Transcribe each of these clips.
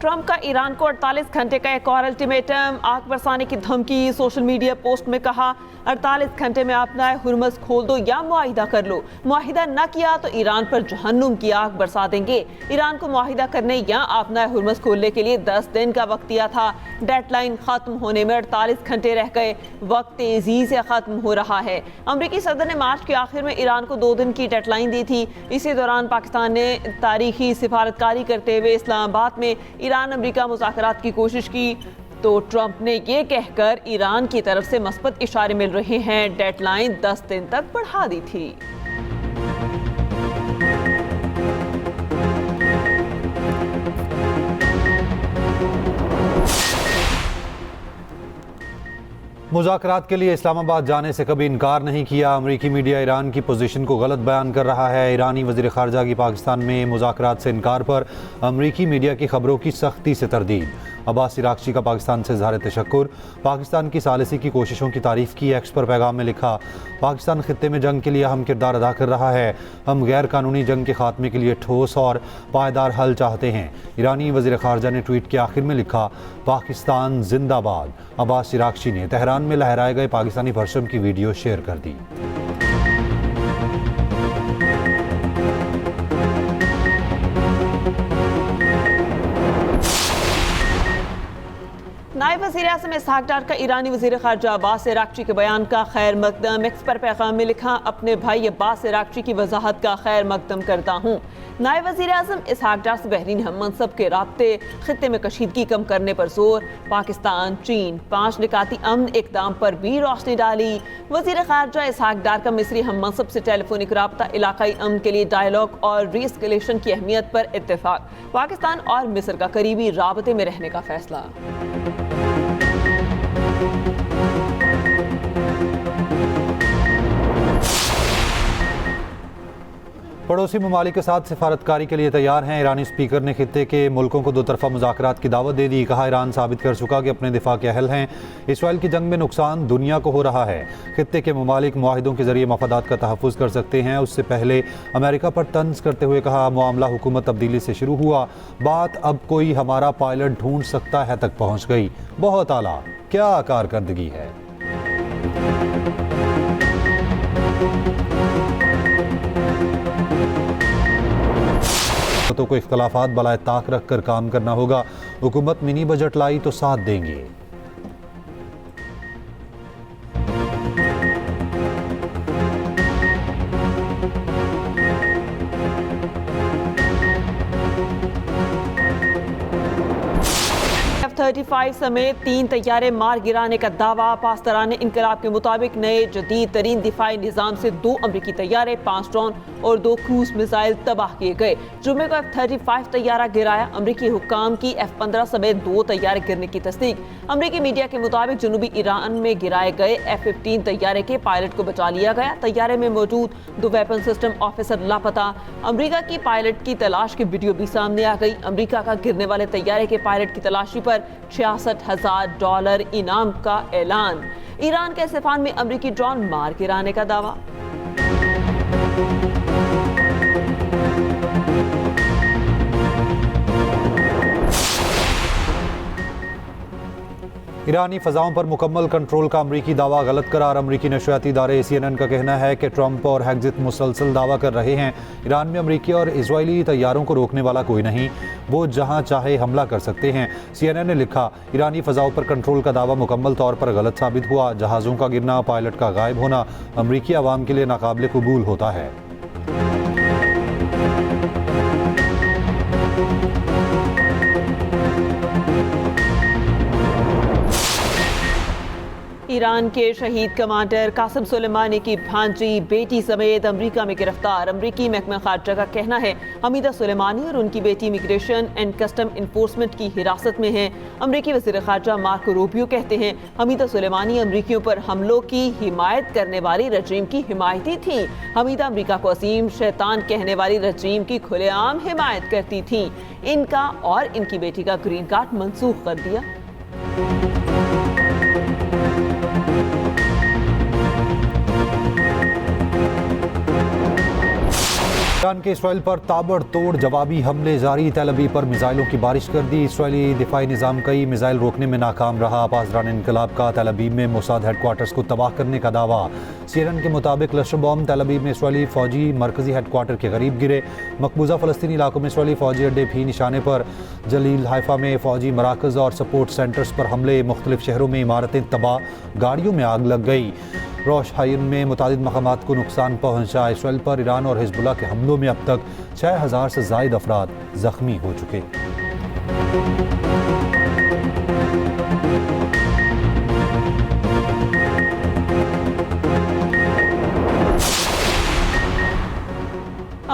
Trump का Iran को 48 घंटे का एक और अल्टीमेटम, आग बरसाने की धमकी। सोशल मीडिया पोस्ट में कहा 48 घंटे में अपना हुर्मुज़ खोल दो या मुआहिदा कर लो। मुआहिदा न किया तो ईरान पर जहन्नुम की आग बरसा देंगे। ईरान को मुआहिदा करने या अपना हुर्मुज़ खोलने के लिए 10 दिन का वक्त दिया था। डेडलाइन खत्म होने में 48 घंटे रह गए। वक्त तेजी से खत्म हो रहा है। अमेरिकी सदर ने मार्च के आखिर में ईरान को 2 दिन की डेडलाइन दी थी। इसी दौरान पाकिस्तान ने तारीखी सिफारतकारी करते हुए इस्लामाबाद में ईरान अमेरिका मुज़ाकरात की कोशिश की, तो ट्रंप ने ये कहकर ईरान की तरफ से मस्बत इशारे मिल रहे हैं, डेडलाइन 10 दिन तक बढ़ा दी थी। मुज़ाकरात के लिए इस्लामाबाद जाने से कभी इनकार नहीं किया। अमरीकी मीडिया ईरान की पोजीशन को गलत बयान कर रहा है। ईरानी वज़ीर ख़ारजा की पाकिस्तान में मुज़ाकरात से इनकार पर अमरीकी मीडिया की खबरों की सख्ती से तरदीद। अब्बास इराक़ची का पाकिस्तान से इज़हार तशक्कुर। पाकिस्तान की सालिसी की कोशिशों की तारीफ़ की। एक्स पर पैगाम में लिखा, पाकिस्तान खित्ते में जंग के लिए अहम किरदार अदा कर रहा है। हम गैर कानूनी जंग के खात्मे के लिए ठोस और पायदार हल चाहते हैं। ईरानी वज़ीर ख़ारजा ने ट्वीट के आखिर में लिखा, पाकिस्तान जिंदाबाद। अब्बास इराक़ची ने तेहरान में लहराए गए पाकिस्तानी परचम की वीडियो शेयर कर दी। नायब वज़ीर आज़म इसहाक डार का ईरानी वज़ीर ख़ारजा अब्बास इराक़ची के बयान का खैर मकदम। एक्स पर पैगाम में लिखा, अपने भाई अब्बास इराक़ची की वजाहत का खैर मकदम करता हूँ। नायब वज़ीर आज़म इसहाक डार से बहरीन हम मनसब के राब्ते खित्ते में कशीदगी कम करने पर जोर। पाकिस्तान चीन 5 निकाती अमन इक़दाम पर भी रोशनी डाली। वज़ीर ख़ारजा इसहाक डार का मिस्री हम मनसब से टेलीफोनिक राब्ता, इलाकाई अमन के लिए डायलॉग और रीएस्केलेशन की अहमियत पर इत्तेफाक। पाकिस्तान और मिस्र का करीबी राबते में रहने का फैसला। पड़ोसी ममालिक के साथ सिफारतकारी के लिए तैयार हैं। ईरानी स्पीकर ने खित्ते के मुल्कों को 2 तरफ़ा मुज़ाकरात की दावत दे दी। कहा, ईरान साबित कर चुका कि अपने दिफा के अहल हैं। इसराइल की जंग में नुकसान दुनिया को हो रहा है। खित्ते के ममालिक मुआहिदों के जरिए मफादात का तहफ़्फ़ुज़ कर सकते हैं। उससे पहले अमेरिका पर तंज करते हुए कहा, मामला हुकूमत तब्दीली से शुरू हुआ, बात अब कोई हमारा पायलट ढूंढ सकता है तक पहुँच गई। बहुत आला, क्या कारकर्दगी है। तो को इख्तलाफात बलाए ताक रख कर काम करना होगा। हुकूमत मिनी बजट लाई तो साथ देंगे। F-35 समेत 3 तैयारे मार गिराने का दावा। पासदारान इनकलाब के मुताबिक नए जदीद तरीन दिफाई निज़ाम से 2 अमरीकी तैयारे, 5 ड्रोन और 2 क्रूज मिसाइल तबाह किए गए। जुमे को F-35 तैयारा गिराया। अमरीकी हुक्काम की F-15 समेत 2 तैयारे गिरने की तस्दीक। अमरीकी मीडिया के मुताबिक जनूबी ईरान में गिराए गए F-15 तैयारे के पायलट को बचा लिया गया। तैयारे में मौजूद 2 वेपन सिस्टम ऑफिसर लापता। अमरीका की पायलट की तलाश की वीडियो भी सामने आ गई। अमरीका का गिरने वाले तैयारे के पायलट की तलाशी पर $66,000 इनाम का ऐलान। ईरान के सिफान में अमरीकी ड्रोन मार गिराने का दावा। ईरानी फ़ज़ाओं पर मुकम्मल कंट्रोल का अमरीकी दावा गलत करार। अमरीकी नशरियाती इदारे CNN का कहना है कि ट्रंप और हेग्जित मुसलसल दावा कर रहे हैं, ईरान में अमरीकी और इजरायली तैयारों को रोकने वाला कोई नहीं, वो जहां चाहे हमला कर सकते हैं। CNN ने लिखा, ईरानी फ़ज़ाओं पर कंट्रोल का दावा मुकम्मल तौर पर गलत साबित हुआ। जहाज़ों का गिरना, पायलट का गायब होना अमरीकी आवाम के लिए नाकाबिल कबूल होता है। ईरान के शहीद कमांडर कासिम सुलेमानी की भांजी बेटी समेत अमेरिका में गिरफ्तार। अमरीकी महकमा खारजा का कहना है, हमीदा सुलेमानी और उनकी बेटी इमिग्रेशन एंड कस्टम इन्फोर्समेंट की हिरासत में हैं। अमरीकी वज़ीर खारजा मार्को रूबियो कहते हैं, हमीदा सुलेमानी अमरीकियों पर हमलों की हिमायत करने वाली रजीम की हिमायती थी। हमीदा अमरीका को असीम शैतान कहने वाली रजीम की खुलेआम हिमायत करती थी। इनका और इनकी बेटी का ग्रीन कार्ड मनसूख कर दिया। ईरान के इसराइल पर ताबड़तोड़ जवाबी हमले जारी। तेल अवीव पर मिसाइलों की बारिश कर दी। इसराइली दिफाई निज़ाम कई मिसाइल रोकने में नाकाम रहा। पासदारान इनकलाब का तेल अवीव में मोसाद हेडक्वार्टर्स को तबाह करने का दावा। CNN के मुताबिक क्लस्टर बॉम्ब तेल अवीव में इसराइली फौजी मरकजी हेडक्वार्टर के करीब गिरे। मकबूजा फ़लस्तीनी इलाकों में इसराइली फौजी अड्डे भी निशाने पर। जलील हाइफा में फौजी मराकज़ और सपोर्ट सेंटर्स पर हमले। मुख्तलिफ शहरों में इमारतें तबाह, गाड़ियों में आग लग गई। रोश हाइन में मुतादिद मकामात को नुकसान पहुंचा। इसराइल पर ईरान और हिजबुल्लाह के हमलों में अब तक 6000 से ज़ायद अफराद जख्मी हो चुके।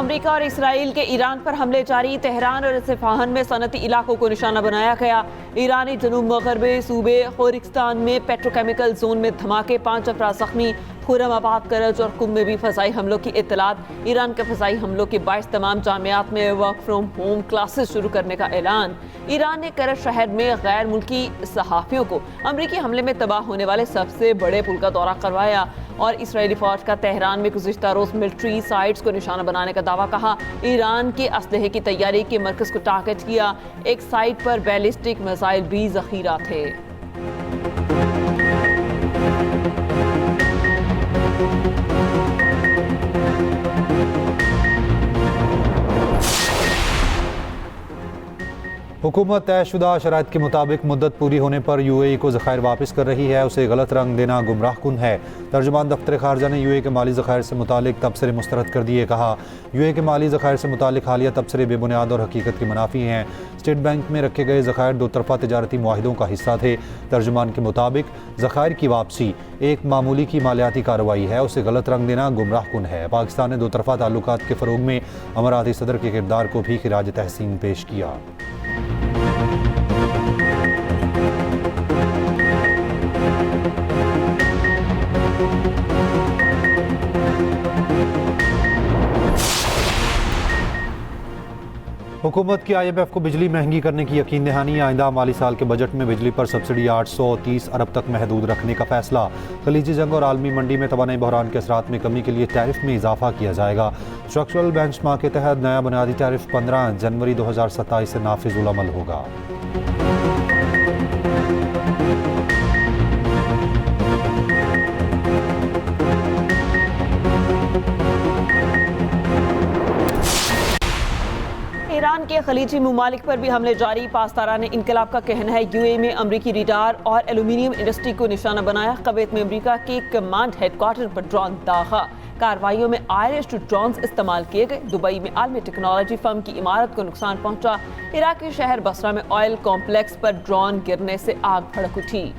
अमेरिका और इसराइल के ईरान पर हमले जारी। तेहरान और इस्फहान में सनती इलाकों को निशाना बनाया गया। ईरानी जनूब मगरबी सूबे खोरिस्तान में पेट्रोकेमिकल जोन में धमाके, 5 अफराद जख्मी। खुरमाबाद, करज और कुम में भी फ़ज़ाई हमलों की इत्तलात। ईरान के फ़ज़ाई हमलों के बाइस तमाम जामियात में वर्क फ्रॉम होम क्लासेस शुरू करने का ऐलान। ईरान ने करज शहर में गैर मुल्की सहाफ़ियों को अमरीकी हमले में तबाह होने वाले सबसे बड़े पुल का दौरा करवाया। और इसराइली फ़ौज का तेहरान में गुज़िश्ता रोज़ मिलिट्री साइट्स को निशाना बनाने का दावा कहा। ईरान के असलहे की तैयारी के मरकज़ को टारगेट किया। एक साइट पर बैलिस्टिक मिसाइल भी ज़ख़ीरा थे। हुकूमत तयशुदा शराइत के मुताबिक मुद्दत पूरी होने पर UAE को ज़खायर वापस कर रही है। उसे गलत रंग देना गुमराह कुन है। तर्जुमान दफ्तर खारजा ने UAE के माली ज़खायर से मुतालिक तबसरे मुस्तरद कर दिए। कहा, UAE के माली ज़खायर से मुतालिक हालिया तबसरे बेबुनियाद और हकीकत के मुनाफी हैं। स्टेट बैंक में रखे गए ज़खायर दो तरफ़ा तिजारती मुआहिदों का हिस्सा थे। तर्जुमान के मुताबिक ज़खायर की वापसी एक मामूली की मालियाती कार्रवाई है। उसे गलत रंग देना गुमराह कुन है। पाकिस्तान ने दो तरफ़ा ताल्लुकात के फ़रोग में अमाराती सदर के किरदार को भी खिराज तहसीन पेश किया। हुकूमत की IMF को बिजली महंगी करने की यकीन दहानी। आइंदा माली साल के बजट में बिजली पर सब्सिडी 830 अरब तक महदूद रखने का फैसला। खलीजी जंग और आलमी मंडी में तवानाई बहरान के असरात में कमी के लिए टैरिफ में इजाफा किया जाएगा। स्ट्रक्चरल बेंचमार्क के तहत नया बुनियादी टैरिफ 15 जनवरी 2027 से नाफिजुल अमल होगा। ईरान के खलीजी ममालिक पर भी हमले जारी। पासदारान इनकलाब का कहना है UAE में अमरीकी रडार और एल्यूमिनियम इंडस्ट्री को निशाना बनाया। कुवैत में अमरीका के कमांड हेडक्वार्टर पर ड्रोन दागा। कार्रवाइयों में आयरिश ड्रोन्स इस्तेमाल किए गए। दुबई में आलमी टेक्नोलॉजी फर्म की इमारत को नुकसान पहुंचा। इराकी शहर बसरा में ऑयल कॉम्प्लेक्स पर ड्रोन गिरने से आग भड़क उठी।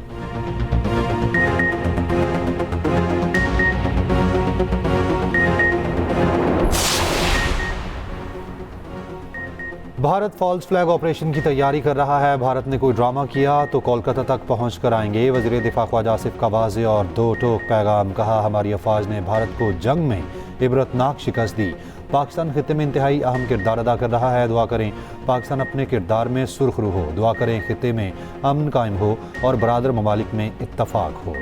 भारत फॉल्स फ्लैग ऑपरेशन की तैयारी कर रहा है। भारत ने कोई ड्रामा किया तो कोलकाता तक पहुंच कर आएंगे। वज़ीर दिफा ख्वाजा आसिफ का वाज़ेह और दो टोक पैगाम। कहा, हमारी अफवाज ने भारत को जंग में इबरतनाक शिकस्त दी। पाकिस्तान खित्ते में इंतहाई अहम किरदार अदा कर रहा है। दुआ करें पाकिस्तान अपने किरदार में सुरखरू हो। दुआ करें खित्ते में अमन कायम हो और बरादर ममालिक में इत्तफाक हो।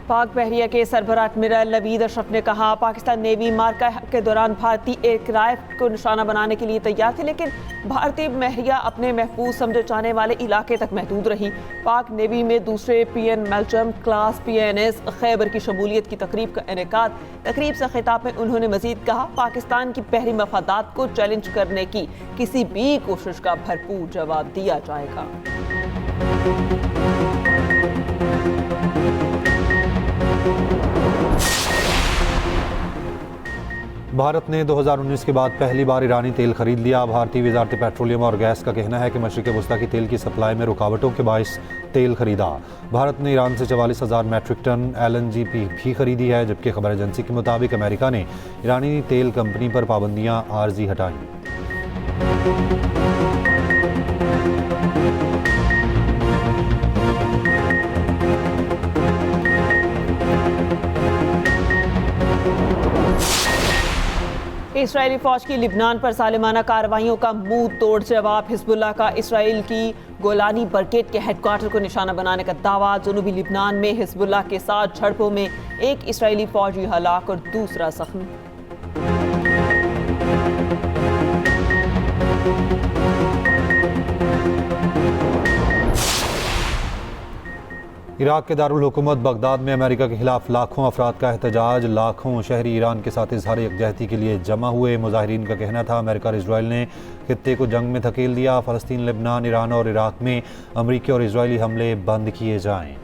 पाक बहरिया के सरबराह एडमिरल नवीद अशरफ ने कहा, पाकिस्तान नेवी मार्का के दौरान भारतीय एयरक्राफ्ट को निशाना बनाने के लिए तैयार थी, लेकिन भारतीय बहरिया अपने महफूज समझे जाने वाले इलाके तक महदूद रही। पाक नेवी में दूसरे PN मेल्चम क्लास PNS खैबर की शमूलियत की तकरीब का इनेकाद। तकरीब से खिताब में उन्होंने मजीद कहा, पाकिस्तान की बहरी मफादात को चैलेंज करने की किसी भी कोशिश का भरपूर जवाब दिया जाएगा। भारत ने 2019 के बाद पहली बार ईरानी तेल खरीद लिया। भारतीय वजारत पेट्रोलियम और गैस का कहना है कि मशरिक़ वस्ता की तेल की सप्लाई में रुकावटों के बायस तेल खरीदा। भारत ने ईरान से 44,000 मैट्रिक टन LNG भी खरीदी है, जबकि खबर एजेंसी के मुताबिक अमेरिका ने ईरानी तेल कंपनी पर पाबंदियां आर्जी हटाईं। इस्राएली फौज की लिबनान पर सालिमाना कार्रवाइयों का मुंह तोड़ जवाब। हिजबुल्लाह का इसराइल की गोलानी ब्रिगेड के हेडक्वार्टर को निशाना बनाने का दावा। जनूबी लिबनान में हिजबुल्लाह के साथ झड़पों में एक इजरायली फौजी हलाक और दूसरा जख्मी। इराक के दारुल हुकूमत बगदाद में अमेरिका के खिलाफ लाखों अफराद का एहतजाज। लाखों शहरी ईरान के साथ इजहार यकजहती के लिए जमा हुए। मुजाहिरीन का कहना था अमेरिका और इजराइल ने खित्ते को जंग में धकेल दिया। फ़लस्तीन, लेबनान, ईरान और इराक में अमरीकी और इजरायली हमले बंद किए जाएं।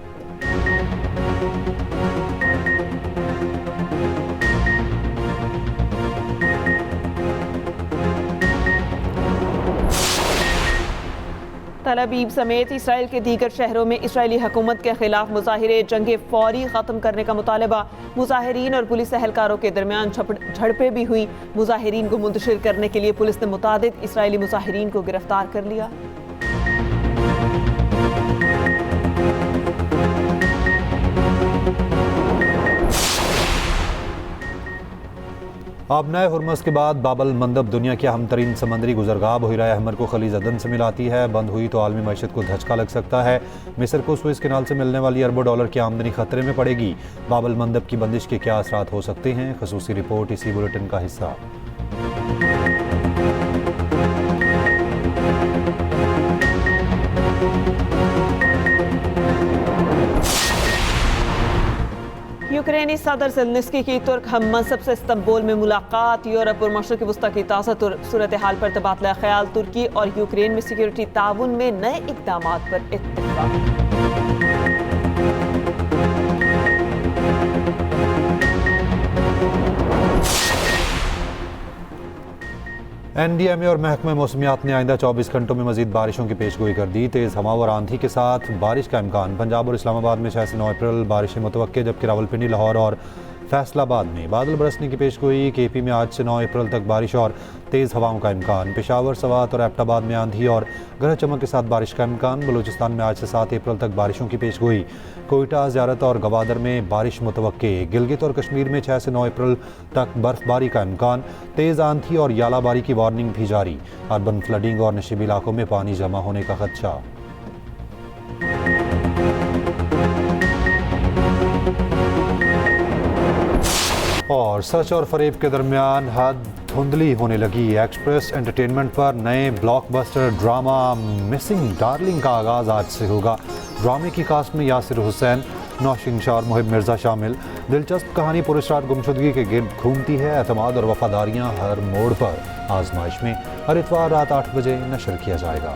तल अवीव समेत इसराइल के दीगर शहरों में इसराइली हुकूमत के खिलाफ मुजाहिरे, जंगे फौरी ख़त्म करने का मुतालबा। मुजाहिरीन और पुलिस एहलकारों के दरमियान झड़पें भी हुई। मुजाहिरीन को मुंतशिर करने के लिए पुलिस ने मुतादिद इसराइली मुजाहिरीन को गिरफ्तार कर लिया। आबनाए हुर्मस के बाद बाबल मंदब दुनिया की अहम तरीन समंदरी गुजरगाह बहिराए अहमर को खलीज अदन से मिलाती है। बंद हुई तो आलमी मईशत को धचका लग सकता है। मिस्र को सुएज कैनाल से मिलने वाली अरबों डॉलर की आमदनी खतरे में पड़ेगी। बाबल मंदब की बंदिश के क्या असरात हो सकते हैं, खसूसी रिपोर्ट इसी बुलेटिन का हिस्सा। यूक्रेनी सदर ज़ेलेंस्की की तुर्क हम मनसब से इस्तांबुल में मुलाकात। यूरोप और मशरक़ी वस्ता की ताज़ा सूरत हाल पर तबादला ख्याल। तुर्की और यूक्रेन में सिक्योरिटी ताउन में नए इक़दामात पर इत्तेफाक। NDMA और महकमे मौसमियात ने आइंदा 24 घंटों में मजीद बारिशों की पेशगोई कर दी। तेज़ हवा और आंधी के साथ बारिश का इम्कान। पंजाब और इस्लामाबाद में 6 से 9 अप्रैल बारिशें मुतवक्के, जबकि रावलपिंडी, लाहौर और फैसलाबाद में बादल बरसने की पेशगोई। KP में आज से 9 अप्रैल तक बारिश और तेज़ हवाओं का इम्कान। पेशावर, सवात और एबटाबाद में आंधी और गरज चमक के साथ बारिश का इम्कान। बलूचिस्तान में आज से 7 अप्रैल तक बारिशों की पेशगोई। कोयटा, ज़ियारत और गवादर में बारिश मुतवक्के। गिलगित और कश्मीर में 6 से 9 अप्रैल तक बर्फबारी का इम्कान। तेज़ आंधी और यालाबारी की वार्निंग भी जारी। अर्बन फ्लडिंग और नशीबी इलाकों में पानी जमा होने का खदशा। और सच और फरेब के दरमियान हद धुंधली होने लगी। एक्सप्रेस एंटरटेनमेंट पर नए ब्लॉकबस्टर ड्रामा मिसिंग डार्लिंग का आगाज़ आज से होगा। ड्रामे की कास्ट में यासिर हुसैन, नौशीन शाह और मुहिब मिर्ज़ा शामिल। दिलचस्प कहानी पुरस्कार गुमशुदगी के गिर्द घूमती है। एतमाद और वफादारियाँ हर मोड़ पर आजमाइश में। हर इतवार रात 8 बजे नशर किया जाएगा।